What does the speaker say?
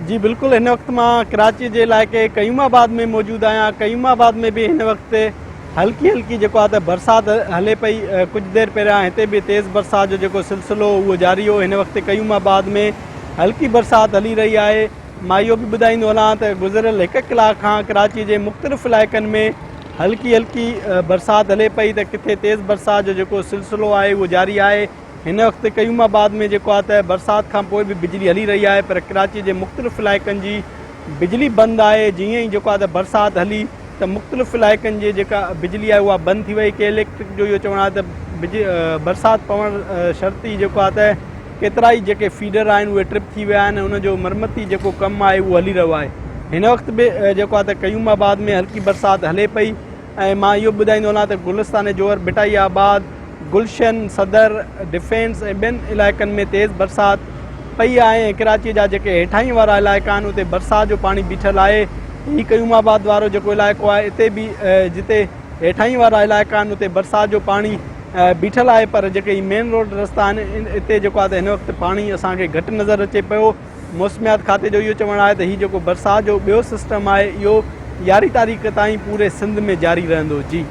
जी बिल्कुल, इन वक्त मां कराची जे इलाइक़े कयूमाबाद में मौजूद आहियां। कयूमाबाद में भी इन वक्त हल्की हल्की जेको आहे त बरसात हले पई। कुछ देर पहिरियां हिते भी तेज़ बरसात जो जेको सिलसिलो उहो जारी हो। हिन वक्त कयूमाबाद में हल्की बरसात हली रही आहे। मां इहो बि ॿुधाईंदो हलां त गुज़िरियल 1 कलाक खां कराची जे मुख़्तलिफ़ इलाइक़नि में हल्की हल्की बरसात हले पई, त किथे तेज़ बरसात जो जेको सिलसिलो आहे उहो जारी आहे। हिन वक्त कयूमाबाद में जेको आहे त बरसात खां पोइ बि बिजली हली रही आहे, पर कराची जे मुख़्तलिफ़ इलाइक़नि जी बिजली बंदि आहे। जीअं ई जेको आहे त बरसात हली त मुख़्तलिफ़ इलाइक़नि जी जेका बिजली आहे उहा बंदि थी वई। के इलेक्ट्रिक जो इहो चवणु आहे त बरसाति पवणु शर्ती जेको आहे त केतिरा ई जेके फीडर आहिनि उहे ट्रिप थी विया आहिनि। उनजो मरमती जेको कमु आहे उहो हली रहियो आहे। हिन वक्त बि जेको आहे त कयूमाबाद में हल्की बरसाति हले पई। ऐं मां इहो ॿुधाईंदो हलां त गुलिस्तान जोहर, बिटाई आबाद, गुलशन, सदर, डिफेंस ऐं ॿियनि इलाइक़नि में तेज़ बरसाति पई आहे। कराची जा जेके हेठाई वारा इलाइक़ा आहिनि उते बरसाति जो पाणी बीठल आहे। ही कयूमाबाद वारो जेको इलाइक़ो आहे हिते बि जिते हेठाई वारा इलाइक़ा आहिनि उते बरसाति जो पाणी बीठल आहे, पर जेके ही मेन रोड रस्ता आहिनि हिते जेको आहे त हिन वक़्तु पाणी असांखे घटि नज़र अचे पियो। मौसमियात खाते जो इहो चवणु आहे त हीउ जेको बरसाति जो ॿियो सिस्टम आहे इहो 11 तारीख़ ताईं पूरे सिंध में जारी रहंदो। जी।